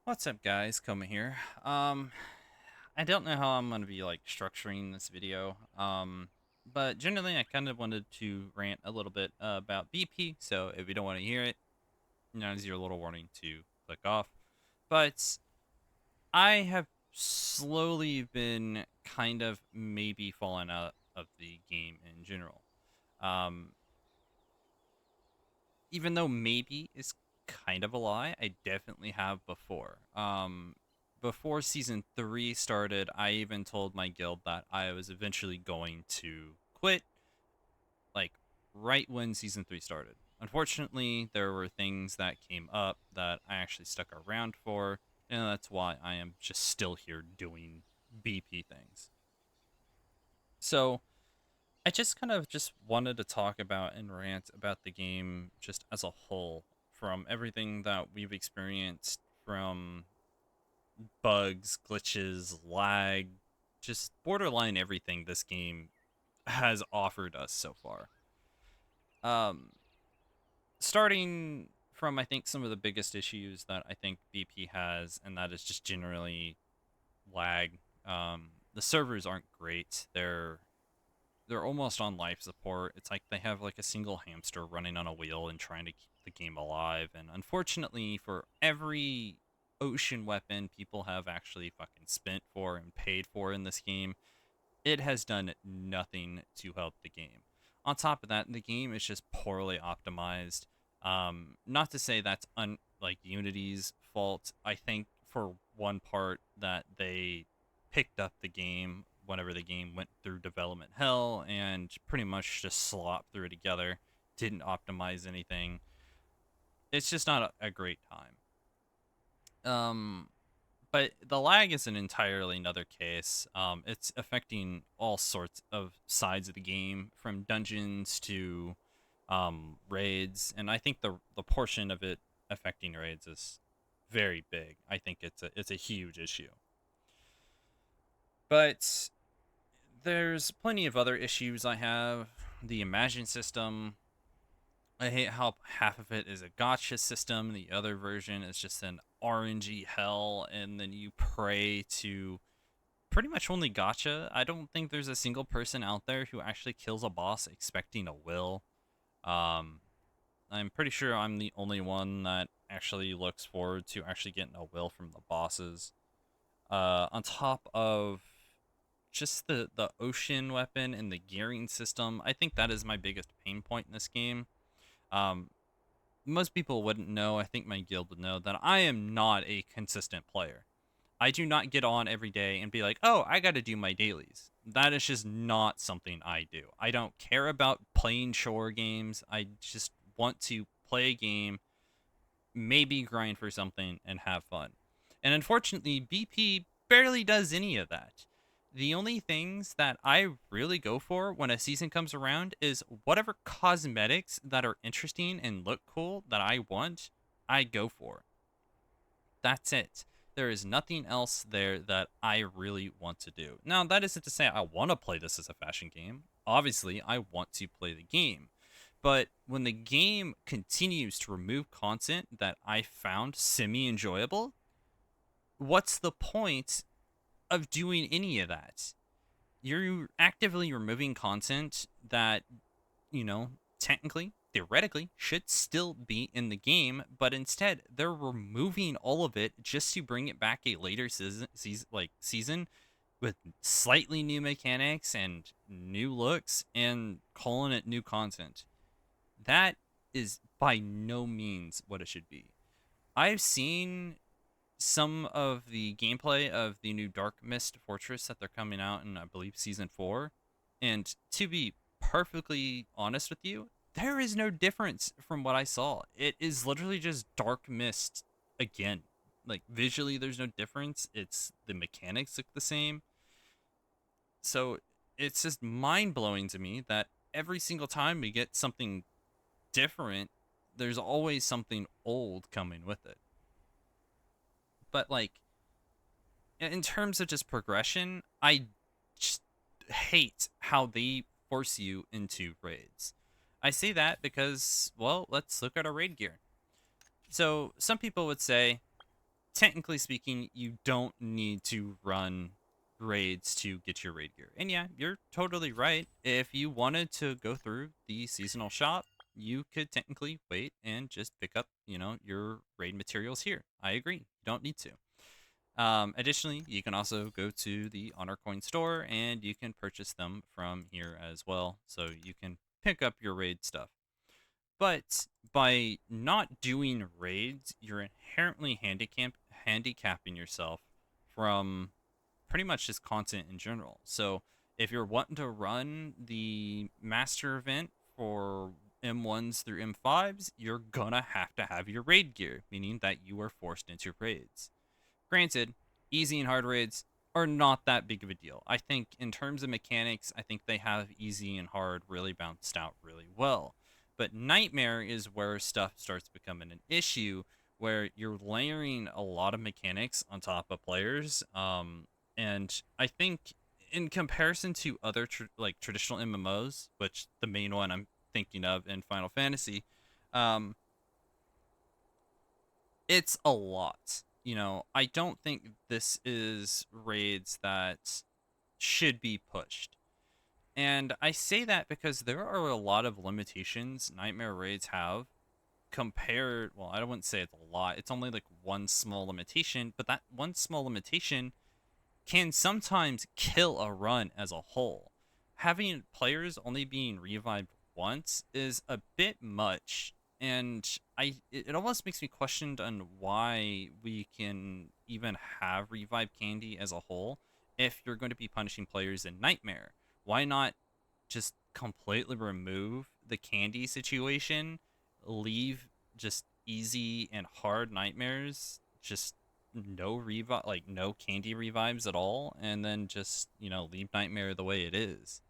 What's up, guys? Koma here. I don't know how I'm gonna be like structuring this video. But generally, I kind of wanted to rant a little bit about BP. So if you don't want to hear it, now's your little warning to click off. But I have slowly been kind of maybe falling out of the game in general. Um, Even though maybe is kind of a lie, I definitely have before. Before season 3 started, I even told my guild that I was eventually going to quit, like right when season 3 started. Unfortunately, there were things that came up that I actually stuck around for, and that's why I am just still here doing BP things. So, I just kind of just wanted to talk about and rant about the game just as a whole, from everything that we've experienced, from bugs, glitches, lag, just borderline everything this game has offered us so far. Um, Starting from, I think, some of the biggest issues that I think BP has, and that is just generally lag. The servers aren't great. They're almost on life support. It's like they have like a single hamster running on a wheel and trying to keep the game alive. And unfortunately, for every ocean weapon people have actually fucking spent for and paid for in this game, it has done nothing to help the game. On top of that, the game is just poorly optimized. Not to say that's like Unity's fault. I think for one part that they picked up the game whenever the game went through development hell and pretty much just slopped through it together. Didn't optimize anything. It's just not a great time. Um, but the lag is an entirely another case. It's affecting all sorts of sides of the game, from dungeons to raids, and I think the portion of it affecting raids is very big. I think it's a huge issue. But there's plenty of other issues I have. The Imagine system, I hate how half of it is a gotcha system. The other version is just an RNG hell, and then you pray to pretty much only gotcha. I don't think there's a single person out there who actually kills a boss expecting a will. Um, I'm pretty sure I'm the only one that actually looks forward to actually getting a will from the bosses. On top of just the ocean weapon and the gearing system, I think that is my biggest pain point in this game. Um, Most people wouldn't know. I think my guild would know that I am not a consistent player. I do not get on every day and be like, oh, I got to do my dailies. That is just not something I do. I don't care about playing shore games. I just want to play a game, maybe grind for something, and have fun. And unfortunately, BP barely does any of that. The only things that I really go for when a season comes around is whatever cosmetics that are interesting and look cool that I want, I go for. That's it. There is nothing else there that I really want to do. Now, that isn't to say I want to play this as a fashion game. Obviously, I want to play the game. But when the game continues to remove content that I found semi enjoyable, what's the point of doing any of that? You're actively removing content that, you know, technically, theoretically, should still be in the game, but instead they're removing all of it just to bring it back a later season with slightly new mechanics and new looks and calling it new content. That is by no means what it should be. I've seen some of the gameplay of the new Dark Mist Fortress that they're coming out in, I believe, season 4. And to be perfectly honest with you, there is no difference from what I saw. It is literally just Dark Mist again. Like, visually, there's no difference. It's the mechanics look the same. So it's just mind blowing to me that every single time we get something different, there's always something old coming with it. But, like, in terms of just progression, I just hate how they force you into raids. I say that because, well, let's look at our raid gear. So, some people would say technically speaking, you don't need to run raids to get your raid gear. And yeah, you're totally right. If you wanted to go through the seasonal shop, you could technically wait and just pick up, your raid materials here. I agree. You don't need to. Additionally, you can also go to the Honor Coin store and you can purchase them from here as well. So you can pick up your raid stuff. But by not doing raids, you're inherently handicapping yourself from pretty much just content in general. So if you're wanting to run the master event for M1s through M5s, you're gonna have to have your raid gear, meaning that you are forced into raids. Granted, easy and hard raids are not that big of a deal. I think in terms of mechanics, I think they have easy and hard really balanced out really well. But Nightmare is where stuff starts becoming an issue, where you're layering a lot of mechanics on top of players. And I think in comparison to other traditional MMOs, which the main one I'm thinking of in Final Fantasy, um, it's a lot. I don't think this is raids that should be pushed. And I say that because there are a lot of limitations Nightmare raids have compared, well, I wouldn't say it's a lot. It's only like one small limitation, but that one small limitation can sometimes kill a run as a whole. Having players only being revived once is a bit much, and it almost makes me question on why we can even have revive candy as a whole if you're going to be punishing players in Nightmare. Why not just completely remove the candy situation, leave just easy and hard nightmares, just no revive, like no candy revives at all, and then just leave Nightmare the way it is.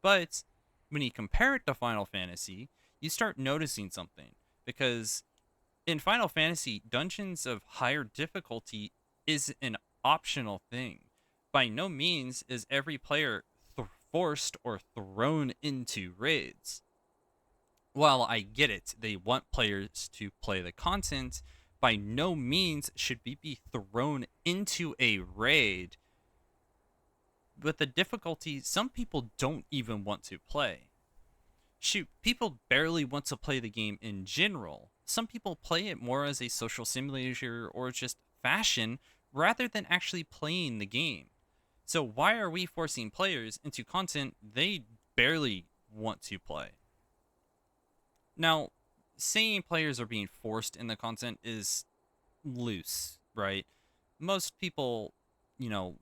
But when you compare it to Final Fantasy, you start noticing something, because in Final Fantasy, dungeons of higher difficulty is an optional thing. By no means is every player forced or thrown into raids. While I get it, they want players to play the content, by no means should we be thrown into a raid with the difficulty some people don't even want to play. Shoot, people barely want to play the game in general. Some people play it more as a social simulator or just fashion rather than actually playing the game. So why are we forcing players into content they barely want to play? Now, saying players are being forced in the content is loose, right? Most people,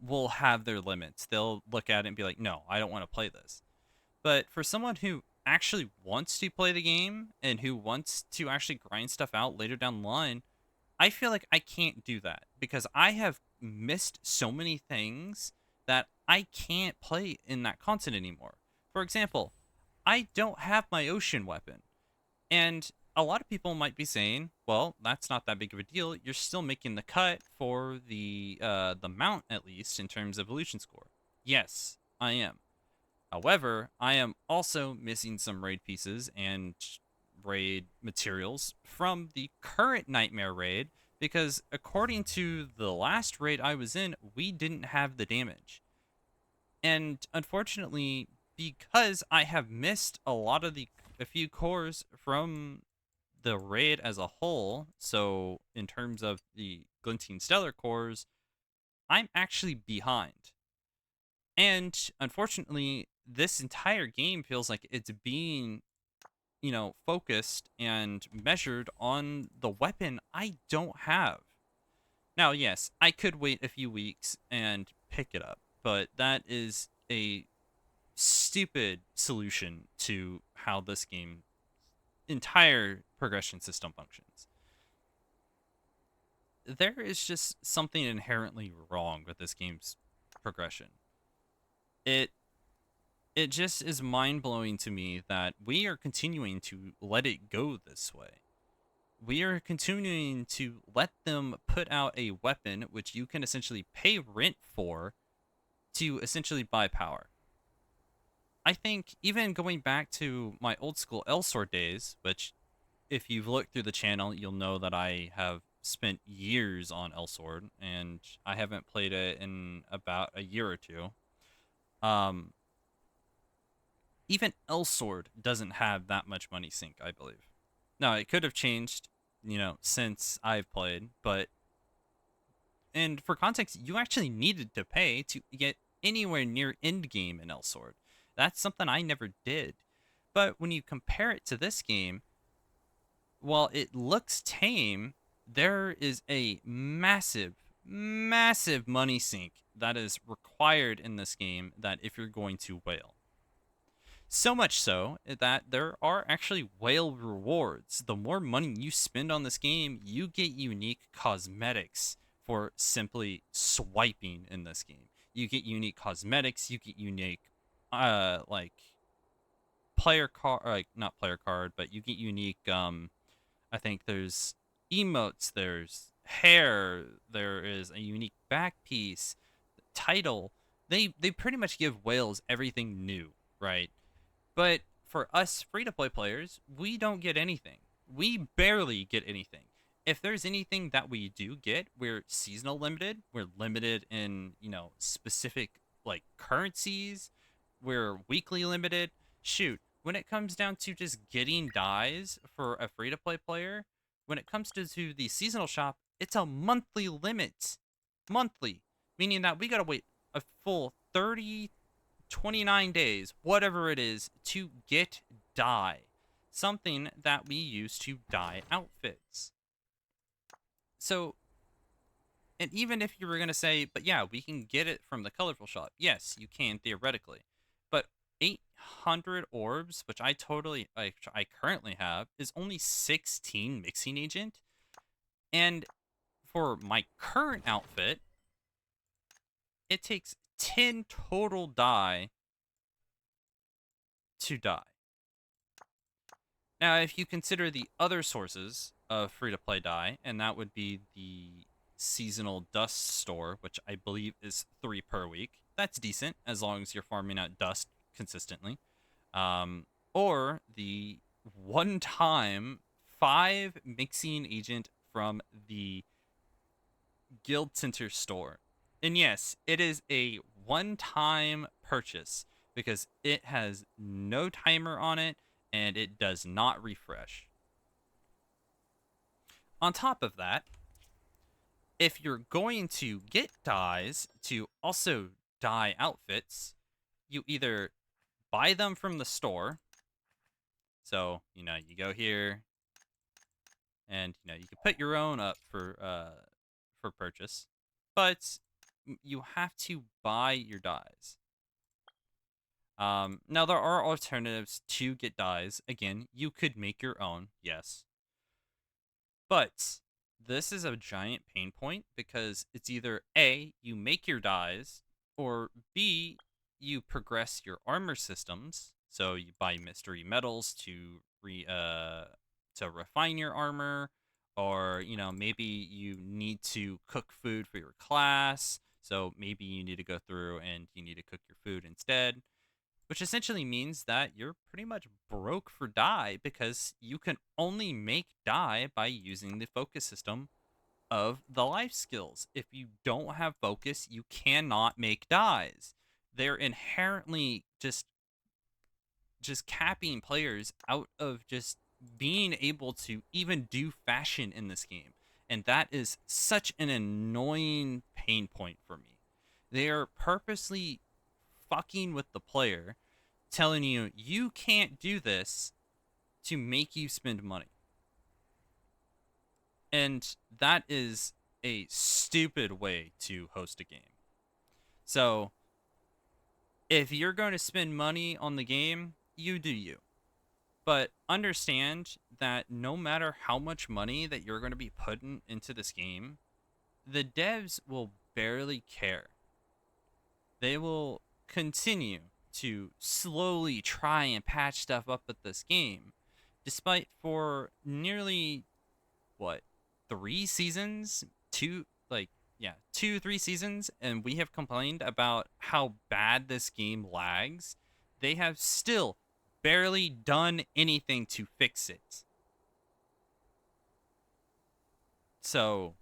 will have their limits. They'll look at it and be like, no, I don't want to play this. But for someone who actually wants to play the game and who wants to actually grind stuff out later down the line, I feel like I can't do that because I have missed so many things that I can't play in that content anymore. For example, I don't have my ocean weapon. And a lot of people might be saying, well, that's not that big of a deal. You're still making the cut for the mount, at least in terms of evolution score. Yes, I am. However, I am also missing some raid pieces and raid materials from the current Nightmare raid because according to the last raid I was in, we didn't have the damage. And unfortunately, because I have missed a few cores from the raid as a whole, so in terms of the Glinting Stellar cores, I'm actually behind. And unfortunately, this entire game feels like it's being, focused and measured on the weapon I don't have. Now, yes, I could wait a few weeks and pick it up, but that is a stupid solution to how this game entire progression system functions. There is just something inherently wrong with this game's progression. It it just is mind-blowing to me that we are continuing to let it go this way. We are continuing to let them put out a weapon which you can essentially pay rent for to essentially buy power. I think even going back to my old school Elsword days, which if you've looked through the channel, you'll know that I have spent years on Elsword, and I haven't played it in about a year or two. Um, Even Elsword doesn't have that much money sink, I believe. Now, it could have changed, since I've played, but and for context, you actually needed to pay to get anywhere near end game in Elsword. That's something I never did. But when you compare it to this game, while it looks tame, there is a massive, massive money sink that is required in this game that if you're going to whale. So much so that there are actually whale rewards. The more money you spend on this game, you get unique cosmetics for simply swiping in this game. You get unique cosmetics, you get unique like player card, like not player card, but you get unique I think there's emotes, there's hair, there is a unique back piece, title. They pretty much give whales everything new, right? But for us free to play players, we don't get anything. We barely get anything. If there's anything that we do get, we're seasonal limited. We're limited in, specific like currencies. We're weekly limited. Shoot, when it comes down to just getting dies for a free to play player, when it comes to the seasonal shop, it's a monthly limit. Monthly, meaning that we got to wait a full 30 29 days, whatever it is, to get dye. Something that we use to dye outfits. So, and even if you were going to say, but yeah, we can get it from the colorful shop. Yes, you can theoretically. But 800 orbs, which I currently have, is only 16 mixing agent. And for my current outfit, it takes 10 total dye to dye. Now, if you consider the other sources of free-to-play dye, and that would be the seasonal dust store, which I believe is 3 per week. That's decent, as long as you're farming out dust consistently. Or the one-time 5 mixing agent from the Guild Center store. And yes, it is a one-time purchase because it has no timer on it and it does not refresh. On top of that, if you're going to get dyes to also dye outfits, you either buy them from the store. So, you go here and you can put your own up for purchase. But you have to buy your dyes. Now there are alternatives to get dyes. Again, you could make your own, yes. But this is a giant pain point because it's either A, you make your dyes, or B, you progress your armor systems. So you buy mystery metals to refine your armor, or maybe you need to cook food for your class. So maybe you need to go through and you need to cook your food instead, which essentially means that you're pretty much broke for dye because you can only make dye by using the focus system of the life skills. If you don't have focus, you cannot make dyes. They're inherently just capping players out of just being able to even do fashion in this game. And that is such an annoying pain point for me. They are purposely fucking with the player, telling you you can't do this to make you spend money. And that is a stupid way to host a game. So, if you're going to spend money on the game, you do you. But understand that no matter how much money that you're going to be putting into this game, the devs will barely care. They will continue to slowly try and patch stuff up with this game, despite for nearly what 3 seasons, 2 3 seasons, and we have complained about how bad this game lags. They have still barely done anything to fix it. So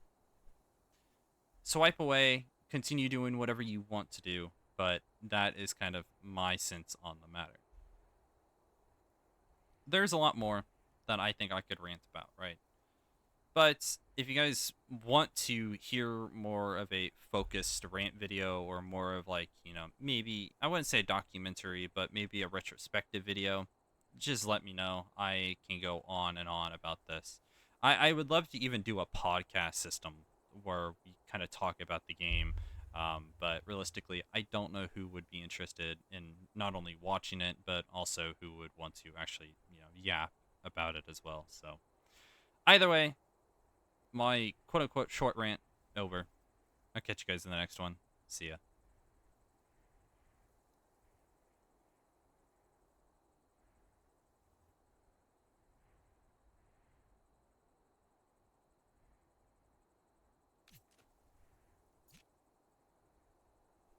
swipe away, continue doing whatever you want to do, but that is kind of my sense on the matter. There's a lot more that I think I could rant about, right? But if you guys want to hear more of a focused rant video or more of like, maybe I wouldn't say a documentary, but maybe a retrospective video, just let me know. I can go on and on about this. I would love to even do a podcast system where we kind of talk about the game. But realistically, I don't know who would be interested in not only watching it, but also who would want to actually, yap about it as well. So either way, my quote unquote short rant over. I'll catch you guys in the next one. See ya.